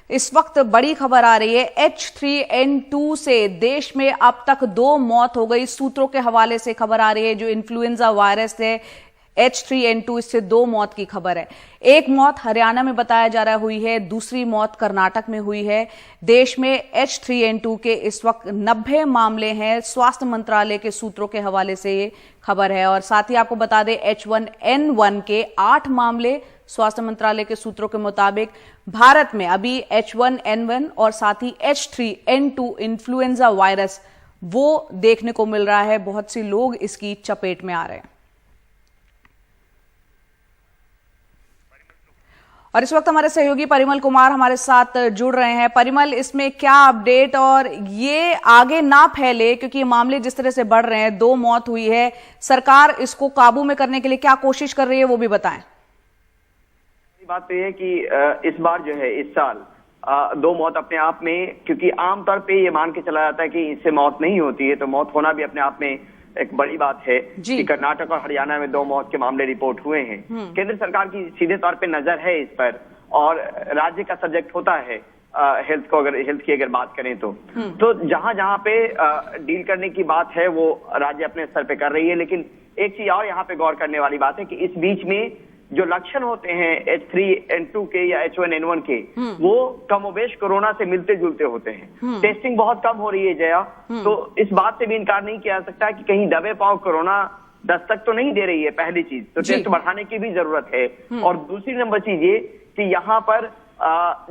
इस वक्त बड़ी खबर आ रही है, H3N2 से देश में अब तक 2 मौत हो गई। सूत्रों के हवाले से खबर आ रही है, जो इन्फ्लुएंजा वायरस है H3N2, इससे 2 मौत की खबर है। एक मौत हरियाणा में बताया जा रहा हुई है, दूसरी मौत कर्नाटक में हुई है। देश में H3N2 के इस वक्त 90 मामले हैं, स्वास्थ्य मंत्रालय के सूत्रों के हवाले से ये खबर है। और साथ ही आपको बता दें, H1N1 के 8 मामले स्वास्थ्य मंत्रालय के सूत्रों के मुताबिक। भारत में अभी H1N1 और साथ ही H3N2 इन्फ्लुएंजा वायरस वो देखने को मिल रहा है। बहुत सी लोग इसकी चपेट में आ रहे हैं। और इस वक्त हमारे सहयोगी परिमल कुमार हमारे साथ जुड़ रहे हैं। परिमल, इसमें क्या अपडेट, और ये आगे ना फैले क्योंकि ये मामले जिस तरह से बढ़ रहे हैं, 2 मौत हुई है, सरकार इसको काबू में करने के लिए क्या कोशिश कर रही है, वो भी बताएं। बात तो ये कि इस बार जो है, इस साल 2 मौत अपने आप में, क्योंकि आमतौर पे ये मान के चला जाता है कि इससे मौत नहीं होती है, तो मौत होना भी अपने आप में एक बड़ी बात है कि कर्नाटक और हरियाणा में 2 मौत के मामले रिपोर्ट हुए हैं। केंद्र सरकार की सीधे तौर पे नजर है इस पर, और राज्य का सब्जेक्ट होता है हेल्थ की अगर बात करें तो जहां जहां पे डील करने की बात है वो राज्य अपने स्तर पे कर रही है। लेकिन एक चीज और यहाँ पे गौर करने वाली बात है कि इस बीच में जो लक्षण होते हैं H3N2 के या H1N1 के, वो कमोबेश कोरोना से मिलते जुलते होते हैं। टेस्टिंग बहुत कम हो रही है जया, तो इस बात से भी इनकार नहीं किया जा सकता कि कहीं दबे पांव कोरोना दस्तक तो नहीं दे रही है। पहली चीज तो टेस्ट बढ़ाने की भी जरूरत है, और दूसरी नंबर चीज ये कि यहाँ पर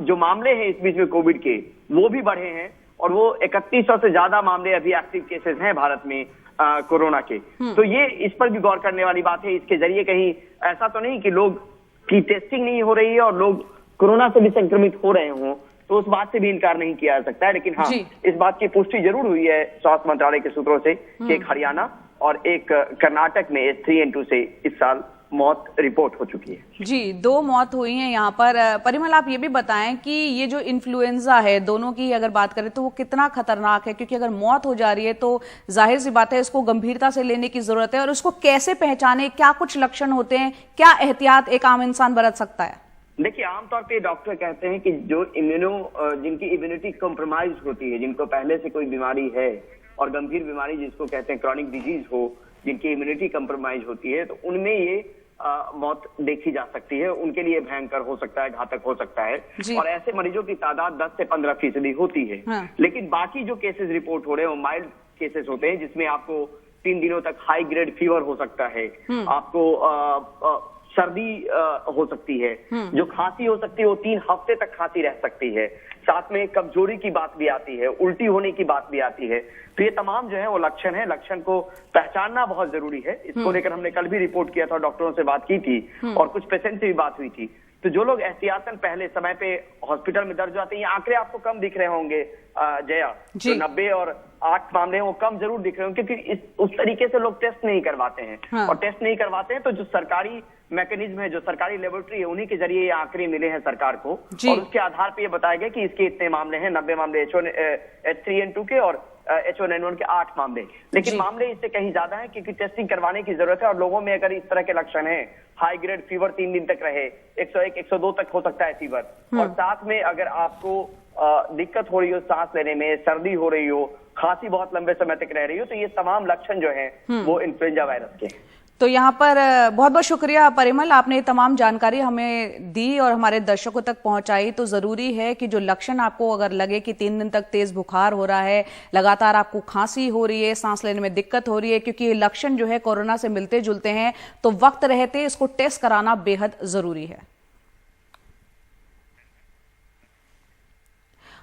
जो मामले हैं इस बीच में कोविड के, वो भी बढ़े हैं, और वो 3100 से ज्यादा मामले अभी एक्टिव केसेस हैं भारत में कोरोना के। तो ये इस पर भी गौर करने वाली बात है। इसके जरिए कहीं ऐसा तो नहीं कि लोग की टेस्टिंग नहीं हो रही है और लोग कोरोना से भी संक्रमित हो रहे हों, तो उस बात से भी इनकार नहीं किया जा सकता है। लेकिन हाँ, इस बात की पुष्टि जरूर हुई है स्वास्थ्य मंत्रालय के सूत्रों से कि एक हरियाणा और एक कर्नाटक में H3N2 से इस साल मौत रिपोर्ट हो चुकी है। जी, 2 मौत हुई हैं यहाँ पर। परिमल, आप ये भी बताएं कि ये जो इन्फ्लुएंजा है, दोनों की अगर बात करें तो वो कितना खतरनाक है, क्योंकि अगर मौत हो जा रही है तो जाहिर सी बात है इसको गंभीरता से लेने की जरूरत है। और उसको कैसे पहचाने, क्या कुछ लक्षण होते हैं, क्या एहतियात एक आम इंसान बरत सकता है? देखिए, आमतौर पे डॉक्टर कहते हैं कि जो जिनकी इम्यूनिटी कॉम्प्रोमाइज होती है, जिनको पहले से कोई बीमारी है और गंभीर बीमारी जिसको कहते हैं क्रॉनिक डिजीज हो, जिनकी इम्यूनिटी कॉम्प्रोमाइज होती है, तो उनमें ये मौत देखी जा सकती है। उनके लिए भयंकर हो सकता है, घातक हो सकता है, और ऐसे मरीजों की तादाद 10 से 15% होती है। लेकिन बाकी जो केसेस रिपोर्ट हो रहे हैं वो माइल्ड केसेस होते हैं, जिसमें आपको 3 दिनों तक हाई ग्रेड फीवर हो सकता है, आपको सर्दी हो सकती है, जो खांसी हो सकती है वो 3 हफ्ते तक खांसी रह सकती है, साथ में कमजोरी की बात भी आती है, उल्टी होने की बात भी आती है। तो ये तमाम जो है वो लक्षण है, लक्षण को पहचानना बहुत जरूरी है। इसको लेकर हमने कल भी रिपोर्ट किया था, डॉक्टरों से बात की थी और कुछ पेशेंट से भी बात हुई थी। तो जो लोग एहतियातन पहले समय पे हॉस्पिटल में दर्ज आते हैं, ये आंकड़े आपको कम दिख रहे होंगे जया, जो 90 और 8 मामले हैं वो कम जरूर दिख रहे होंगे, क्योंकि उस तरीके से लोग टेस्ट नहीं करवाते हैं। और टेस्ट नहीं करवाते हैं तो जो सरकारी मैकेनिज्म है, जो सरकारी लेबोरेटरी है, उन्हीं के जरिए ये आंकड़े मिले हैं सरकार को, और उसके आधार पर ये बताया गया कि इसके इतने मामले हैं, 90 मामले H3N2 के और H1N1 के 8 मामले। लेकिन मामले इससे कहीं ज्यादा है, क्योंकि टेस्टिंग करवाने की जरूरत है। और लोगों में अगर इस तरह के लक्षण हैं, हाई ग्रेड फीवर 3 दिन तक रहे, 101, 102 तक हो सकता है फीवर, और साथ में अगर आपको दिक्कत हो रही हो सांस लेने में, सर्दी हो रही हो, खांसी बहुत लंबे समय तक रह रही हो, तो ये तमाम लक्षण जो हैं वो इन्फ्लुएंजा वायरस के हैं। तो यहाँ पर बहुत बहुत शुक्रिया परिमल, आपने ये तमाम जानकारी हमें दी और हमारे दर्शकों तक पहुंचाई। तो जरूरी है कि जो लक्षण आपको अगर लगे कि 3 दिन तक तेज बुखार हो रहा है, लगातार आपको खांसी हो रही है, सांस लेने में दिक्कत हो रही है, क्योंकि ये लक्षण जो है कोरोना से मिलते जुलते हैं, तो वक्त रहते इसको टेस्ट कराना बेहद जरूरी है।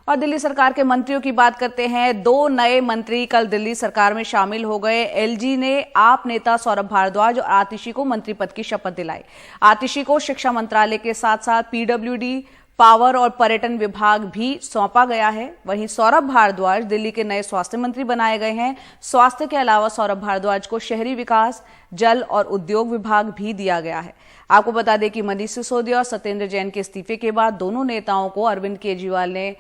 और दिल्ली सरकार के मंत्रियों की बात करते हैं। 2 नए मंत्री कल दिल्ली सरकार में शामिल हो गए। एलजी ने आप नेता सौरभ भारद्वाज और आतिशी को मंत्री पद की शपथ दिलाई। आतिशी को शिक्षा मंत्रालय के साथ साथ पीडब्ल्यूडी, पावर और पर्यटन विभाग भी सौंपा गया है। वहीं सौरभ भारद्वाज दिल्ली के नए स्वास्थ्य मंत्री बनाए गए हैं। स्वास्थ्य के अलावा सौरभ भारद्वाज को शहरी विकास, जल और उद्योग विभाग भी दिया गया है। आपको बता दें कि मनीष सिसोदिया और सत्येंद्र जैन के इस्तीफे के बाद दोनों नेताओं को अरविंद केजरीवाल ने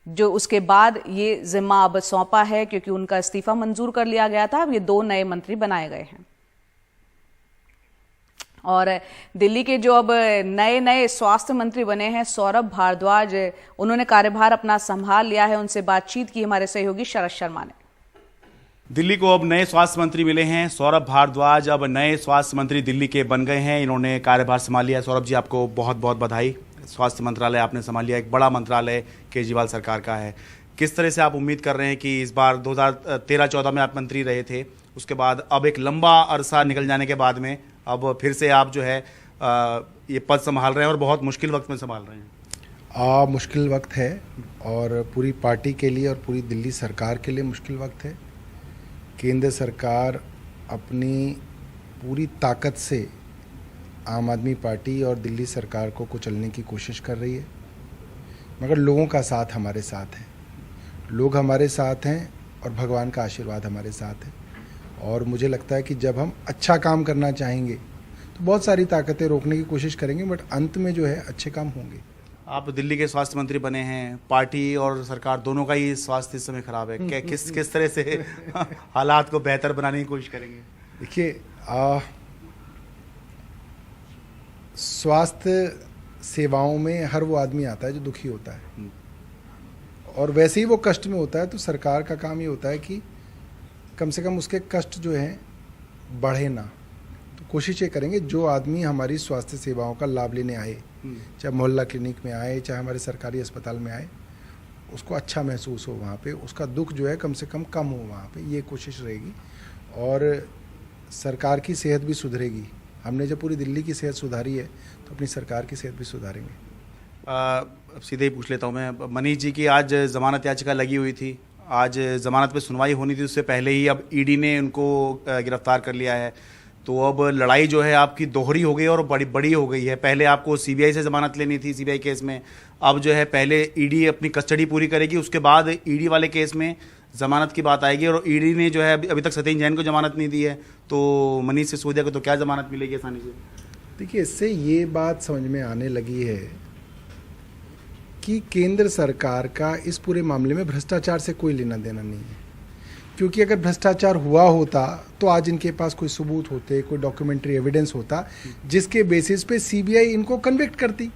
जो उसके बाद ये जिम्मा अब सौंपा है, क्योंकि उनका इस्तीफा मंजूर कर लिया गया था। अब ये 2 नए मंत्री बनाए गए हैं। और दिल्ली के जो अब नए नए स्वास्थ्य मंत्री बने हैं सौरभ भारद्वाज, उन्होंने कार्यभार अपना संभाल लिया है। उनसे बातचीत की हमारे सहयोगी शरद शर्मा ने। दिल्ली को अब नए स्वास्थ्य मंत्री मिले हैं। सौरभ भारद्वाज अब नए स्वास्थ्य मंत्री दिल्ली के बन गए हैं। इन्होंने कार्यभार संभाल लिया है। सौरभ जी, आपको बहुत बहुत बधाई। स्वास्थ्य मंत्रालय आपने संभाल लिया, एक बड़ा मंत्रालय केजरीवाल सरकार का है। किस तरह से आप उम्मीद कर रहे हैं कि इस बार 2013-14 में आप मंत्री रहे थे, उसके बाद अब एक लंबा अरसा निकल जाने के बाद में अब फिर से आप जो है ये पद संभाल रहे हैं और बहुत मुश्किल वक्त में संभाल रहे हैं? मुश्किल वक्त है और पूरी पार्टी के लिए और पूरी दिल्ली सरकार के लिए मुश्किल वक्त है। केंद्र सरकार अपनी पूरी ताकत से आम आदमी पार्टी और दिल्ली सरकार को कुचलने की कोशिश कर रही है, मगर लोगों का साथ हमारे साथ है। लोग हमारे साथ हैं और भगवान का आशीर्वाद हमारे साथ है। और मुझे लगता है कि जब हम अच्छा काम करना चाहेंगे तो बहुत सारी ताकतें रोकने की कोशिश करेंगे, बट अंत में जो है अच्छे काम होंगे। आप दिल्ली के स्वास्थ्य मंत्री बने हैं, पार्टी और सरकार दोनों का ही स्वास्थ्य इस समय खराब है। किस तरह से हालात को बेहतर बनाने की कोशिश करेंगे? देखिए, स्वास्थ्य सेवाओं में हर वो आदमी आता है जो दुखी होता है, और वैसे ही वो कष्ट में होता है। तो सरकार का काम ये होता है कि कम से कम उसके कष्ट जो हैं बढ़े ना। तो कोशिश ये करेंगे जो आदमी हमारी स्वास्थ्य सेवाओं का लाभ लेने आए, चाहे मोहल्ला क्लिनिक में आए, चाहे हमारे सरकारी अस्पताल में आए, उसको अच्छा महसूस हो वहाँ पे, उसका दुख जो है कम से कम हो वहाँ पे, ये कोशिश रहेगी। और सरकार की सेहत भी सुधरेगी। हमने जब पूरी दिल्ली की सेहत सुधारी है तो अपनी सरकार की सेहत भी सुधारेंगे। सीधे ही पूछ लेता हूँ मैं, मनीष जी की आज जमानत याचिका लगी हुई थी, आज जमानत पे सुनवाई होनी थी, उससे पहले ही अब ईडी ने उनको गिरफ्तार कर लिया है। तो अब लड़ाई जो है आपकी दोहरी हो गई और बड़ी हो गई है। पहले आपको सीबीआई से जमानत लेनी थी सीबीआई केस में, अब जो है पहले ईडी अपनी कस्टडी पूरी करेगी, उसके बाद ईडी वाले केस में जमानत की बात आएगी। और ईडी ने जो है अभी तक सत्येंद्र जैन को जमानत नहीं दी है, तो मनीष सिसोदिया को तो क्या जमानत मिलेगी आसानी से? देखिए, इससे ये बात समझ में आने लगी है कि केंद्र सरकार का इस पूरे मामले में भ्रष्टाचार से कोई लेना देना नहीं है। क्योंकि अगर भ्रष्टाचार हुआ होता तो आज इनके पास कोई सबूत होते, कोई डॉक्यूमेंट्री एविडेंस होता जिसके बेसिस पे सीबीआई इनको कन्विक्ट करती।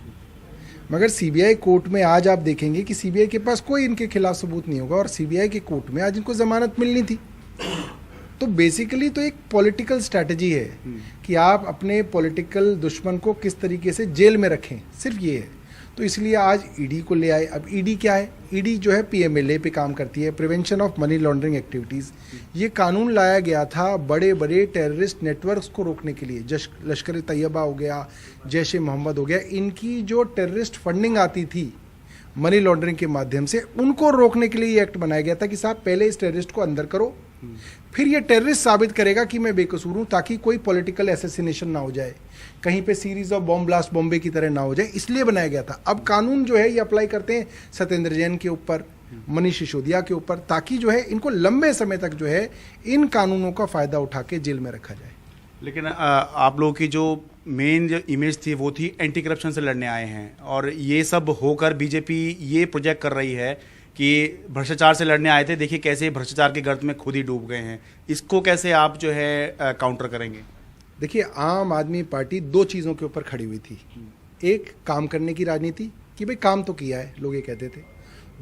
मगर सीबीआई कोर्ट में आज आप देखेंगे कि सीबीआई के पास कोई इनके खिलाफ सबूत नहीं होगा, और सीबीआई के कोर्ट में आज इनको जमानत मिलनी थी। तो बेसिकली तो एक पॉलिटिकल स्ट्रैटेजी है कि आप अपने पॉलिटिकल दुश्मन को किस तरीके से जेल में रखें, सिर्फ ये है। तो इसलिए आज ईडी को ले आए। अब ईडी क्या है? ईडी जो है पीएमएलए पे काम करती है, prevention of money laundering activities. ये कानून लाया गया था बड़े बड़े टेररिस्ट नेटवर्क्स को रोकने के लिए। लश्कर तैयबा हो गया, जैश ए मोहम्मद हो गया, इनकी जो टेररिस्ट फंडिंग आती थी मनी लॉन्ड्रिंग के माध्यम से, उनको रोकने के लिए ये एक्ट बनाया गया था कि साहब पहले इस टेररिस्ट को अंदर करो, फिर ये टेररिस्ट साबित करेगा कि मैं बेकसूर हूं, ताकि कोई पॉलिटिकल एसेसिनेशन ना हो जाए, कहीं पे series of bomb blast Bombay की तरह ना हो जाए, इसलिए बनाया गया था। अब कानून जो है ये अप्लाई करते हैं सत्येंद्र जैन के ऊपर, मनीष सिसोदिया के ऊपर, ताकि जो है इनको लंबे समय तक जो है इन कानूनों का फायदा उठा के जेल में रखा जाए। लेकिन आप लोगों की जो मेन जो इमेज थी वो थी एंटी करप्शन से लड़ने आए हैं, और ये सब होकर बीजेपी ये प्रोजेक्ट कर रही है कि भ्रष्टाचार से लड़ने आए थे। देखिए कैसे भ्रष्टाचार के गर्त में खुद ही डूब गए हैं। इसको कैसे आप जो है काउंटर करेंगे? देखिए, आम आदमी पार्टी दो चीज़ों के ऊपर खड़ी हुई थी। एक, काम करने की राजनीति कि भाई काम तो किया है, लोग ये कहते थे।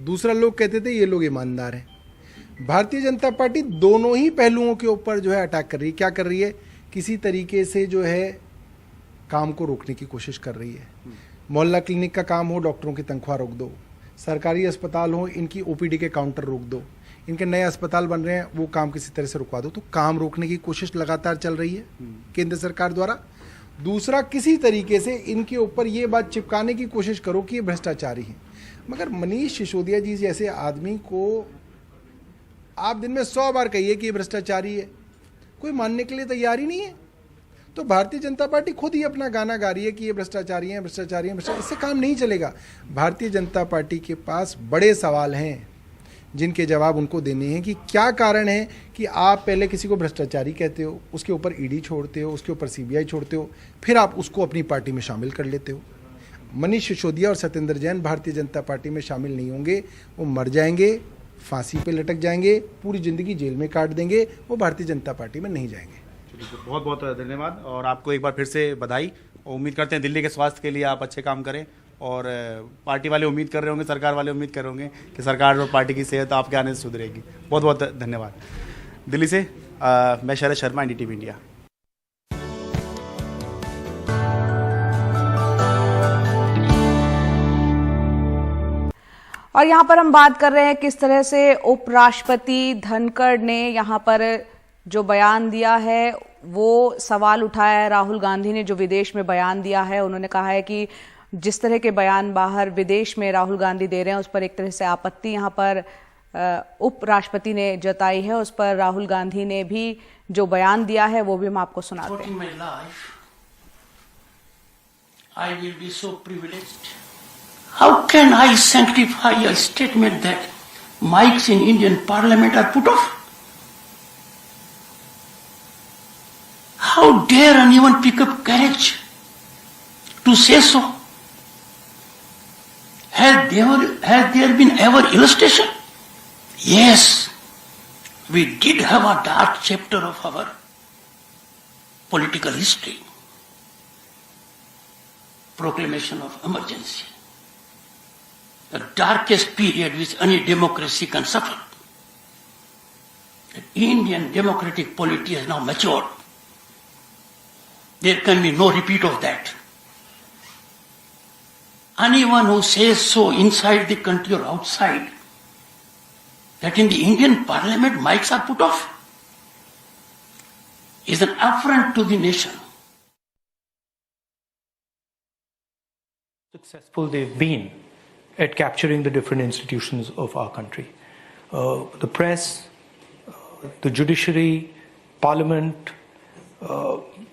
दूसरा, लोग कहते थे ये लोग ईमानदार हैं। भारतीय जनता पार्टी दोनों ही पहलुओं के ऊपर जो है अटैक कर रही है। क्या कर रही है? किसी तरीके से जो है काम को रोकने की कोशिश कर रही है। मोहल्ला क्लिनिक का काम हो, डॉक्टरों की तनख्वाह रोक दो। सरकारी अस्पताल हो, इनकी ओपीडी के काउंटर रोक दो। इनके नए अस्पताल बन रहे हैं, वो काम किसी तरह से रुकवा दो। तो काम रोकने की कोशिश लगातार चल रही है केंद्र सरकार द्वारा। दूसरा, किसी तरीके से इनके ऊपर ये बात चिपकाने की कोशिश करो कि ये भ्रष्टाचारी हैं। मगर मनीष सिसोदिया जी जैसे आदमी को आप दिन में 100 बार कहिए कि ये भ्रष्टाचारी है, कोई मानने के लिए तैयार ही नहीं है। तो भारतीय जनता पार्टी खुद ही अपना गाना गा रही है कि ये भ्रष्टाचारी हैं, भ्रष्टाचारी हैं, भ्रष्टाचारी। इससे काम नहीं चलेगा। भारतीय जनता पार्टी के पास बड़े सवाल हैं जिनके जवाब उनको देने हैं कि क्या कारण है कि आप पहले किसी को भ्रष्टाचारी कहते हो, उसके ऊपर ईडी छोड़ते हो, उसके ऊपर सीबीआई छोड़ते हो, फिर आप उसको अपनी पार्टी में शामिल कर लेते हो। मनीष सिसोदिया और सत्येंद्र जैन भारतीय जनता पार्टी में शामिल नहीं होंगे। वो मर जाएंगे, फांसी पे लटक जाएंगे, पूरी ज़िंदगी जेल में काट देंगे, वो भारतीय जनता पार्टी में नहीं जाएंगे। बहुत बहुत धन्यवाद और आपको एक बार फिर से बधाई। उम्मीद करते हैं दिल्ली के स्वास्थ्य के लिए आप अच्छे काम करें और पार्टी वाले उम्मीद कर रहे होंगे, सरकार वाले उम्मीद कर रहे होंगे कि सरकार और पार्टी की सेहत आपके आने से सुधरेगी। बहुत बहुत धन्यवाद। दिल्ली से मैं शरद शर्मा, NDTV इंडिया। और यहाँ पर हम बात कर रहे हैं किस तरह से उपराष्ट्रपति धनखड़ ने यहाँ पर जो बयान दिया है वो सवाल उठाया है। राहुल गांधी ने जो विदेश में बयान दिया है, उन्होंने कहा है कि जिस तरह के बयान बाहर विदेश में राहुल गांधी दे रहे हैं उस पर एक तरह से आपत्ति यहाँ पर उपराष्ट्रपति ने जताई है। उस पर राहुल गांधी ने भी जो बयान दिया है वो भी हम आपको सुनाते हैं। I will be so privileged. How can I sanctify a statement that mics in Indian Parliament are put off? How dare anyone pick up courage to say so? Has there been ever illustration? Yes, we did have a dark chapter of our political history. Proclamation of emergency. The darkest period which any democracy can suffer. The Indian democratic polity has now matured. There can be no repeat of that. Anyone who says so inside the country or outside, that in the Indian Parliament mics are put off, is an affront to the nation. Successful they've been at capturing the different institutions of our country. The press, the judiciary, parliament,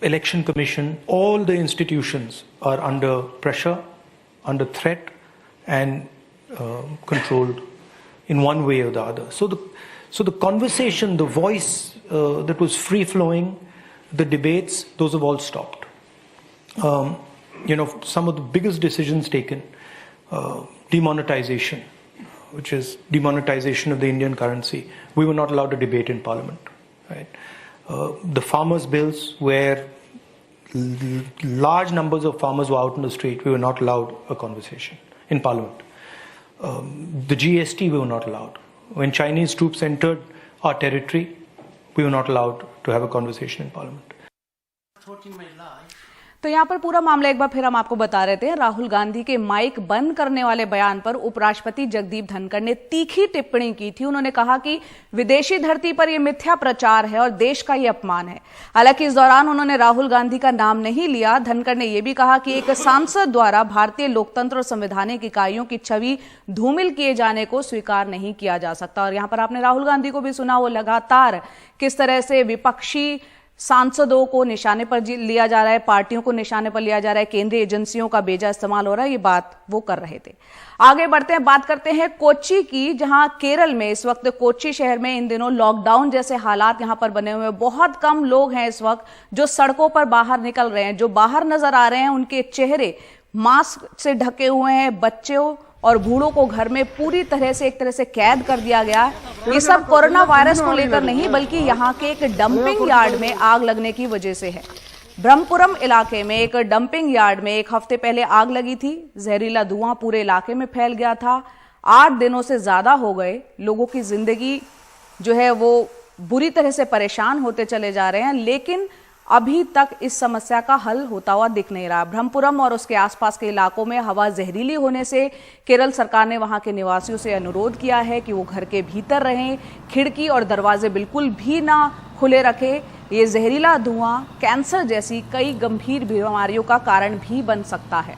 election commission, all the institutions are under pressure, under threat and controlled in one way or the other. So the conversation, the voice that was free flowing, the debates, those have all stopped. Some of the biggest decisions taken, demonetization, which is demonetization of the Indian currency. We were not allowed to debate in Parliament. Right? The farmers' bills, where large numbers of farmers were out in the street, we were not allowed a conversation in Parliament. The GST, we were not allowed. When Chinese troops entered our territory, we were not allowed to have a conversation in Parliament. तो यहाँ पर पूरा मामला एक बार फिर हम आपको बता रहे थे। राहुल गांधी के माइक बंद करने वाले बयान पर उपराष्ट्रपति जगदीप धनखड़ ने तीखी टिप्पणी की थी। उन्होंने कहा कि विदेशी धरती पर यह मिथ्या प्रचार है और देश का ये अपमान है। हालांकि इस दौरान उन्होंने राहुल गांधी का नाम नहीं लिया। धनखड़ ने यह भी कहा कि एक सांसद द्वारा भारतीय लोकतंत्र और संवैधानिक इकाइयों की छवि धूमिल किए जाने को स्वीकार नहीं किया जा सकता। और यहाँ पर आपने राहुल गांधी को भी सुना, वो लगातार किस तरह से विपक्षी सांसदों को निशाने पर लिया जा रहा है, पार्टियों को निशाने पर लिया जा रहा है, केंद्रीय एजेंसियों का बेजा इस्तेमाल हो रहा है, ये बात वो कर रहे थे। आगे बढ़ते हैं, बात करते हैं कोच्चि की, जहां केरल में इस वक्त कोच्चि शहर में इन दिनों लॉकडाउन जैसे हालात यहां पर बने हुए हैं। बहुत कम लोग हैं इस वक्त जो सड़कों पर बाहर निकल रहे हैं। जो बाहर नजर आ रहे हैं उनके चेहरे मास्क से ढके हुए हैं। बच्चों और बूढ़ों को घर में पूरी तरह से एक तरह से कैद कर दिया गया है। ये सब कोरोना वायरस को लेकर नहीं, बल्कि यहाँ के एक डंपिंग यार्ड में आग लगने की वजह से है। ब्रह्मपुरम इलाके में एक डंपिंग यार्ड में एक हफ्ते पहले आग लगी थी। जहरीला धुआं पूरे इलाके में फैल गया था। 8 दिनों से ज्यादा हो गए, लोगों की जिंदगी जो है वो बुरी तरह से परेशान होते चले जा रहे हैं, लेकिन अभी तक इस समस्या का हल होता हुआ दिख नहीं रहा। ब्रह्मपुरम और उसके आसपास के इलाकों में हवा जहरीली होने से केरल सरकार ने वहां के निवासियों से अनुरोध किया है कि वो घर के भीतर रहें, खिड़की और दरवाजे बिल्कुल भी ना खुले रखें। ये जहरीला धुआं कैंसर जैसी कई गंभीर बीमारियों का कारण भी बन सकता है।